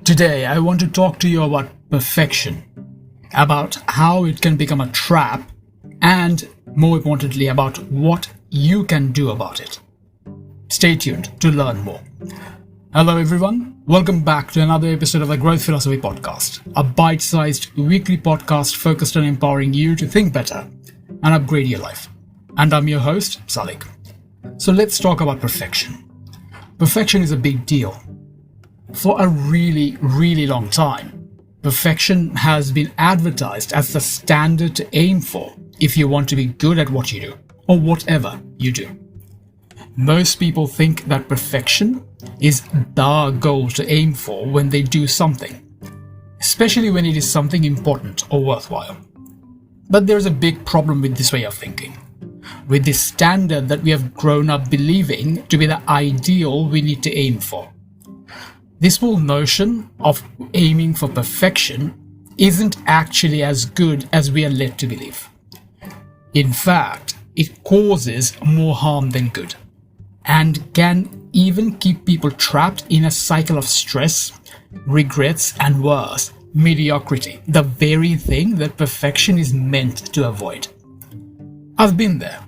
Today, I want to talk to you about perfection, about how it can become a trap, and more importantly, about what you can do about it. Stay tuned to learn more. Hello everyone, welcome back to another episode of the Growth Philosophy Podcast, a bite-sized weekly podcast focused on empowering you to think better and upgrade your life. And I'm your host, Salik. So let's talk about perfection. Perfection is a big deal. For a really long time, perfection has been advertised as the standard to aim for if you want to be good at what you do, or whatever you do. Most people think that perfection is the goal to aim for when they do something, especially when it is something important or worthwhile. But there's a big problem with this way of thinking, with this standard that we have grown up believing to be the ideal we need to aim for. This whole notion of aiming for perfection isn't actually as good as we are led to believe. In fact, it causes more harm than good, and can even keep people trapped in a cycle of stress, regrets, and worse, mediocrity, the very thing that perfection is meant to avoid. I've been there.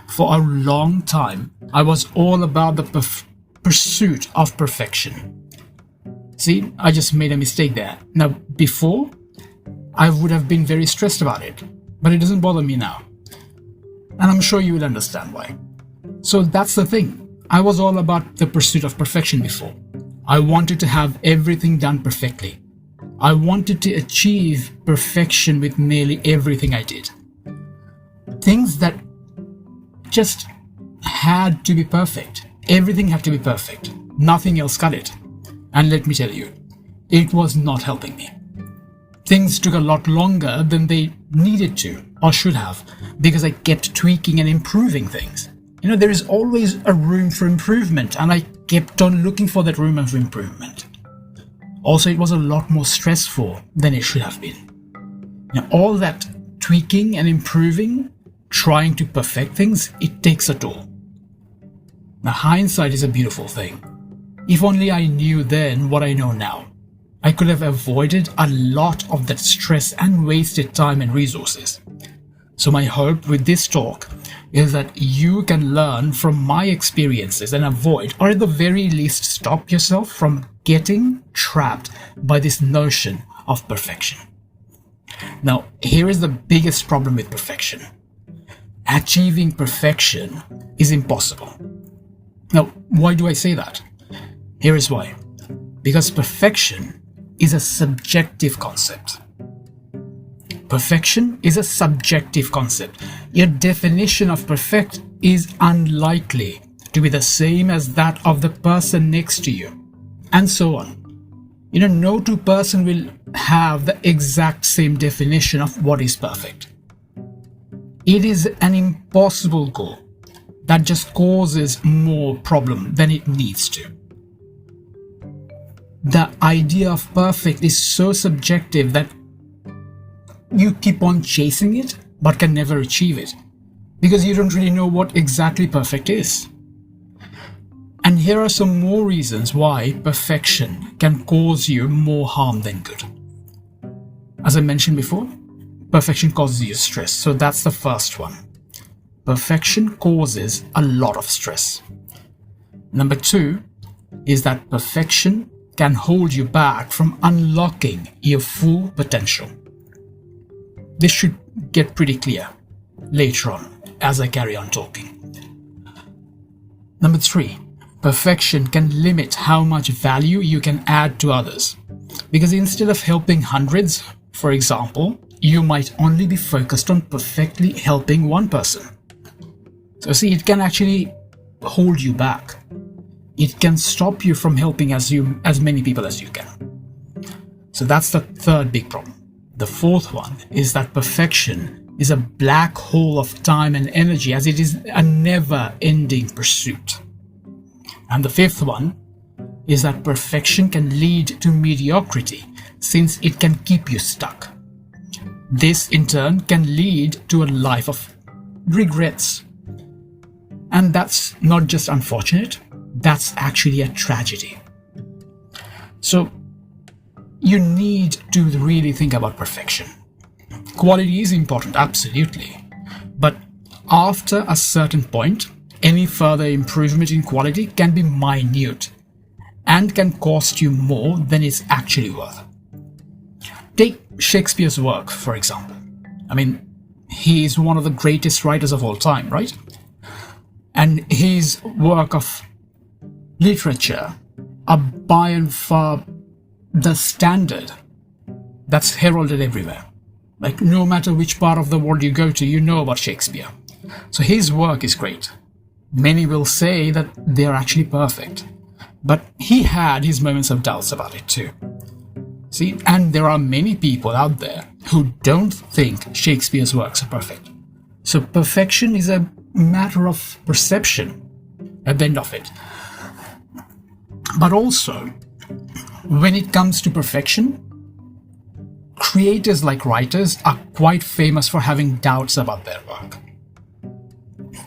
For a long time, I was all about the pursuit of perfection. See, I just made a mistake there. Now, before, I would have been very stressed about it, but it doesn't bother me now. And I'm sure you will understand why. So that's the thing. I was all about the pursuit of perfection before. I wanted to have everything done perfectly. I wanted to achieve perfection with nearly everything I did. Things that just had to be perfect. Everything had to be perfect. Nothing else cut it. And let me tell you, it was not helping me. Things took a lot longer than they needed to or should have because I kept tweaking and improving things. There is always a room for improvement, and I kept on looking for that room of improvement. Also, it was a lot more stressful than it should have been. All that tweaking and improving, trying to perfect things, it takes a toll. Now, hindsight is a beautiful thing. If only I knew then what I know now, I could have avoided a lot of that stress and wasted time and resources. So my hope with this talk is that you can learn from my experiences and avoid, or at the very least stop yourself from getting trapped by this notion of perfection. Now, here is the biggest problem with perfection. Achieving perfection is impossible. Now, why do I say that? Here is why. Because perfection is a subjective concept. Perfection is a subjective concept. Your definition of perfect is unlikely to be the same as that of the person next to you, and so on. No two person will have the exact same definition of what is perfect. It is an impossible goal that just causes more problem than it needs to. The idea of perfect is so subjective that you keep on chasing it but can never achieve it because you don't really know what exactly perfect is. And here are some more reasons why perfection can cause you more harm than good. As I mentioned before, perfection causes you stress, so that's the first one. Perfection causes a lot of stress. Number 2 is that perfection can hold you back from unlocking your full potential. This should get pretty clear later on as I carry on talking. Number 3, perfection can limit how much value you can add to others. Because instead of helping hundreds, for example, you might only be focused on perfectly helping one person. So see, it can actually hold you back. It can stop you from helping as many people as you can. So that's the third big problem. The fourth one is that perfection is a black hole of time and energy, as it is a never-ending pursuit. And the fifth one is that perfection can lead to mediocrity, since it can keep you stuck. This in turn can lead to a life of regrets. And that's not just unfortunate, that's actually a tragedy. So you need to really think about perfection. Quality is important, absolutely. But after a certain point, any further improvement in quality can be minute and can cost you more than it's actually worth. Take Shakespeare's work, for example. I mean, he is one of the greatest writers of all time, right? And his work of literature are by and far the standard that's heralded everywhere. Like, no matter which part of the world you go to, you know about Shakespeare. So his work is great. Many will say that they're actually perfect. But he had his moments of doubts about it too. See, and there are many people out there who don't think Shakespeare's works are perfect. So perfection is a matter of perception at the end of it. But also, when it comes to perfection, creators like writers are quite famous for having doubts about their work.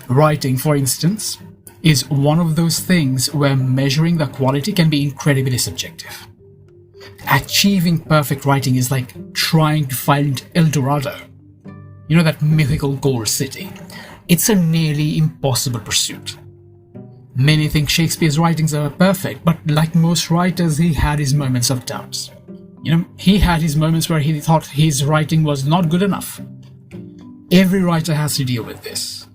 Writing, for instance, is one of those things where measuring the quality can be incredibly subjective. Achieving perfect writing is like trying to find El Dorado, you know, that mythical gold city. It's a nearly impossible pursuit. Many think Shakespeare's writings are perfect, but like most writers, he had his moments of doubts. You know, he had his moments where he thought his writing was not good enough. Every writer has to deal with this.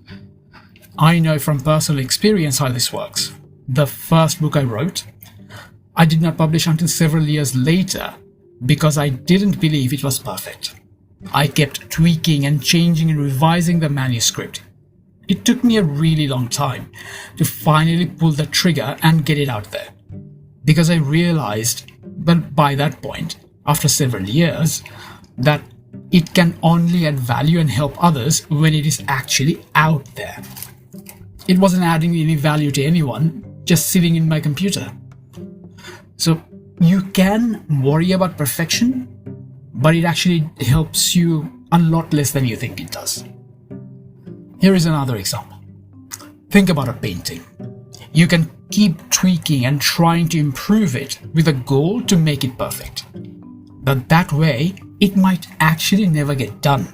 I know from personal experience how this works. The first book I wrote, I did not publish until several years later because I didn't believe it was perfect. I kept tweaking and changing and revising the manuscript. It took me a really long time to finally pull the trigger and get it out there. Because I realized, but by that point, after several years, that it can only add value and help others when it is actually out there. It wasn't adding any value to anyone, just sitting in my computer. So you can worry about perfection, but it actually helps you a lot less than you think it does. Here is another example. Think about a painting. You can keep tweaking and trying to improve it with a goal to make it perfect. But that way, it might actually never get done.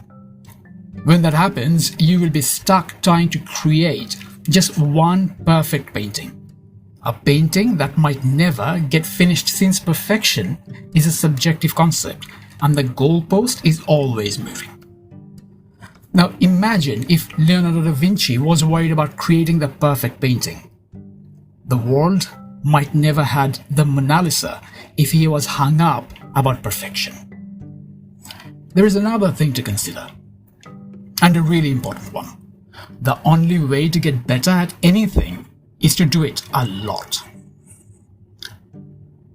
When that happens, you will be stuck trying to create just one perfect painting. A painting that might never get finished, since perfection is a subjective concept and the goalpost is always moving. Now imagine if Leonardo da Vinci was worried about creating the perfect painting. The world might never had the Mona Lisa if he was hung up about perfection. There is another thing to consider, and a really important one. The only way to get better at anything is to do it a lot.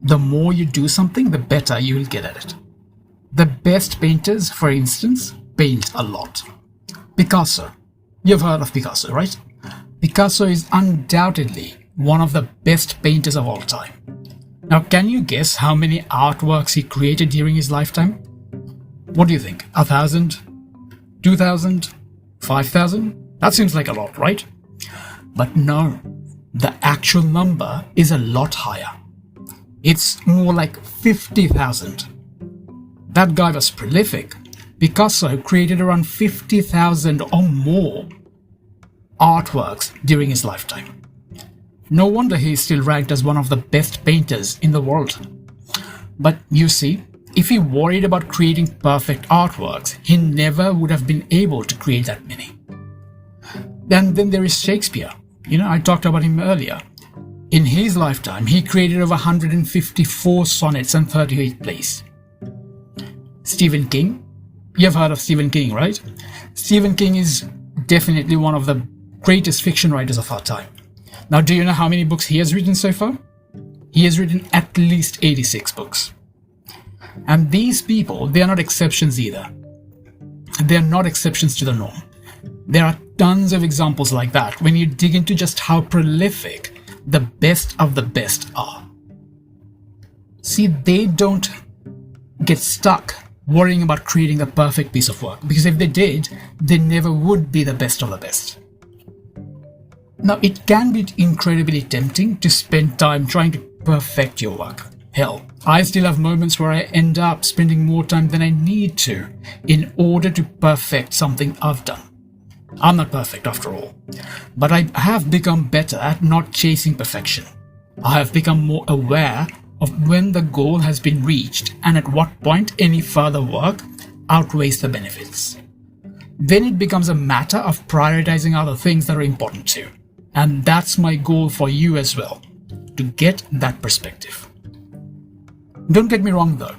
The more you do something, the better you will get at it. The best painters, for instance, paint a lot. Picasso. You've heard of Picasso, right? Picasso is undoubtedly one of the best painters of all time. Now, can you guess how many artworks he created during his lifetime? What do you think? 1,000? 2,000? 5,000? That seems like a lot, right? But no, the actual number is a lot higher. It's more like 50,000. That guy was prolific. Picasso created around 50,000 or more artworks during his lifetime. No wonder he is still ranked as one of the best painters in the world. But you see, if he worried about creating perfect artworks, he never would have been able to create that many. And then there is Shakespeare. You know, I talked about him earlier. In his lifetime, he created over 154 sonnets and 38 plays. Stephen King. You've heard of Stephen King, right? Stephen King is definitely one of the greatest fiction writers of our time. Now, do you know how many books he has written so far? He has written at least 86 books. And these people, they are not exceptions either. They are not exceptions to the norm. There are tons of examples like that when you dig into just how prolific the best of the best are. See, they don't get stuck worrying about creating the perfect piece of work, because if they did, they never would be the best of the best. Now, it can be incredibly tempting to spend time trying to perfect your work. Hell, I still have moments where I end up spending more time than I need to in order to perfect something I've done. I'm not perfect after all, but I have become better at not chasing perfection. I have become more aware of when the goal has been reached and at what point any further work outweighs the benefits. Then it becomes a matter of prioritizing other things that are important too. And that's my goal for you as well, to get that perspective. Don't get me wrong though,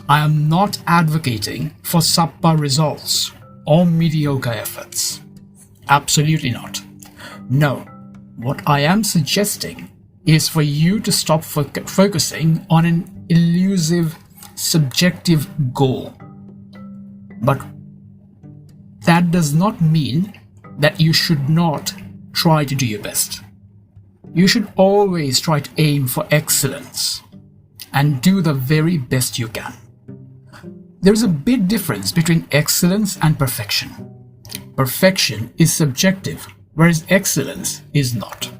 I am not advocating for subpar results or mediocre efforts. Absolutely not. No, what I am suggesting is for you to stop focusing on an elusive, subjective goal. But that does not mean that you should not try to do your best. You should always try to aim for excellence and do the very best you can. There is a big difference between excellence and perfection. Perfection is subjective, whereas excellence is not.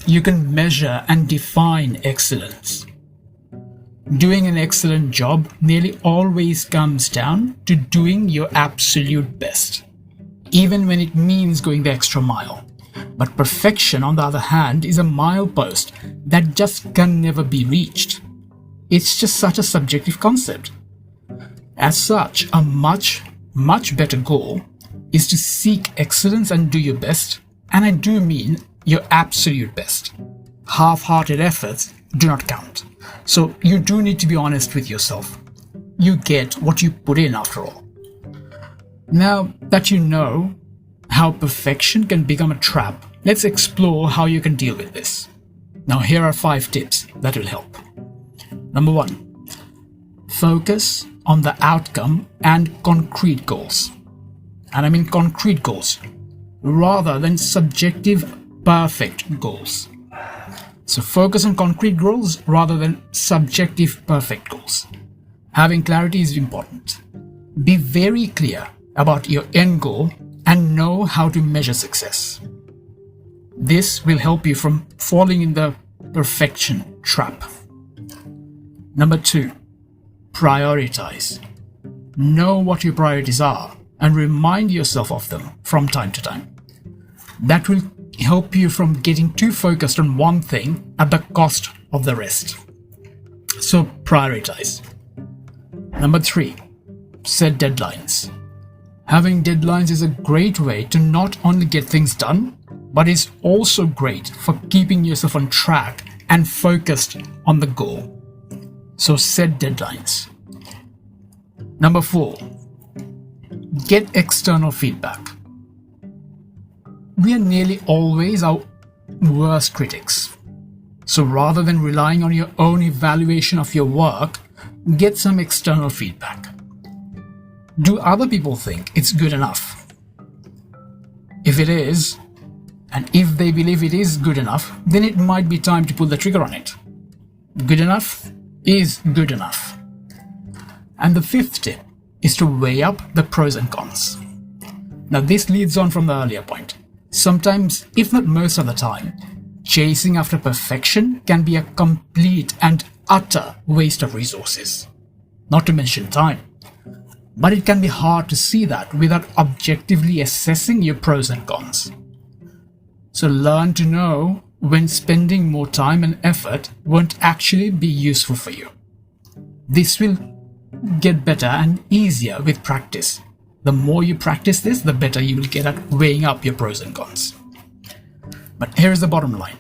You can measure and define excellence. Doing an excellent job nearly always comes down to doing your absolute best, even when it means going the extra mile. But perfection, on the other hand, is a milepost that just can never be reached. It's just such a subjective concept. As such, a much better goal is to seek excellence and do your best, and I do mean your absolute best. Half-hearted efforts do not count. So you do need to be honest with yourself. You get what you put in after all. Now that you know how perfection can become a trap, let's explore how you can deal with this. Now here are 5 tips that will help. Number 1, focus on the outcome and concrete goals. And I mean concrete goals, rather than subjective perfect goals. So focus on concrete goals rather than subjective perfect goals. Having clarity is important. Be very clear about your end goal and know how to measure success. This will help you from falling in the perfection trap. Number 2, prioritize. Know what your priorities are and remind yourself of them from time to time. That will help you from getting too focused on one thing at the cost of the rest. So prioritize. Number 3, set deadlines. Having deadlines is a great way to not only get things done, but is also great for keeping yourself on track and focused on the goal. So set deadlines. Number 4, get external feedback. We are nearly always our worst critics. So rather than relying on your own evaluation of your work, get some external feedback. Do other people think it's good enough? If it is, and if they believe it is good enough, then it might be time to pull the trigger on it. Good enough is good enough. And the 5th tip is to weigh up the pros and cons. Now this leads on from the earlier point. Sometimes, if not most of the time, chasing after perfection can be a complete and utter waste of resources, not to mention time. But it can be hard to see that without objectively assessing your pros and cons. So learn to know when spending more time and effort won't actually be useful for you. This will get better and easier with practice. The more you practice this, the better you will get at weighing up your pros and cons. But here is the bottom line.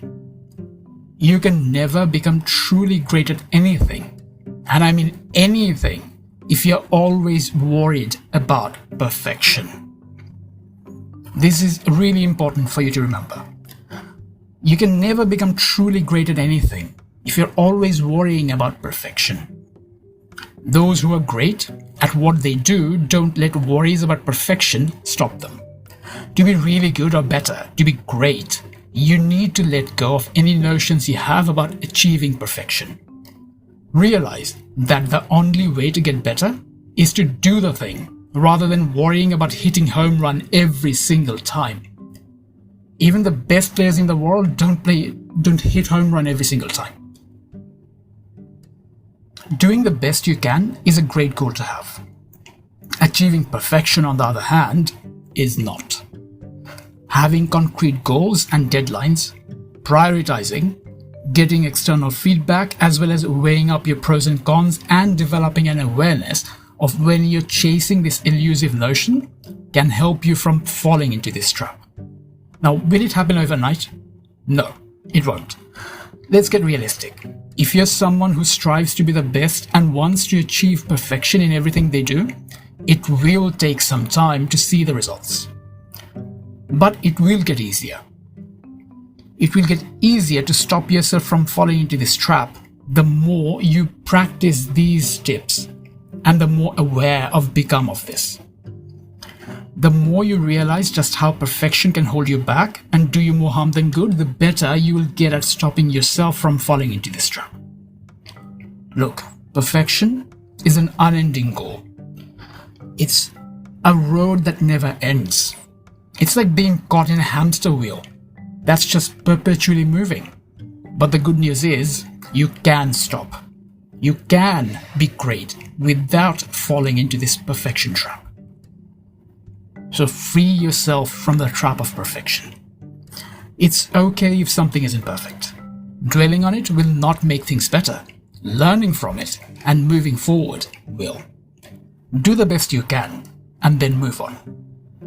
You can never become truly great at anything, and I mean anything, if you're always worried about perfection. This is really important for you to remember. You can never become truly great at anything if you're always worrying about perfection. Those who are great at what they do don't let worries about perfection stop them. To be really good or better, to be great, you need to let go of any notions you have about achieving perfection. Realize that the only way to get better is to do the thing rather than worrying about hitting home run every single time. Even the best players in the world don't hit home run every single time. Doing the best you can is a great goal to have. Achieving perfection, on the other hand, is not. Having concrete goals and deadlines, prioritizing, getting external feedback, as well as weighing up your pros and cons and developing an awareness of when you're chasing this elusive notion can help you from falling into this trap. Now, will it happen overnight? No, it won't. Let's get realistic. If you're someone who strives to be the best and wants to achieve perfection in everything they do, it will take some time to see the results. But it will get easier. It will get easier to stop yourself from falling into this trap the more you practice these tips and the more aware of become of this. The more you realize just how perfection can hold you back and do you more harm than good, the better you will get at stopping yourself from falling into this trap. Look, perfection is an unending goal. It's a road that never ends. It's like being caught in a hamster wheel that's just perpetually moving. But the good news is, you can stop. You can be great without falling into this perfection trap. So free yourself from the trap of perfection. It's okay if something isn't perfect. Dwelling on it will not make things better. Learning from it and moving forward will. Do the best you can and then move on.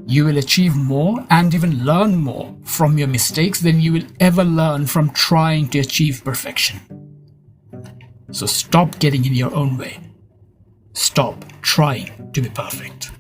You will achieve more and even learn more from your mistakes than you will ever learn from trying to achieve perfection. So stop getting in your own way. Stop trying to be perfect.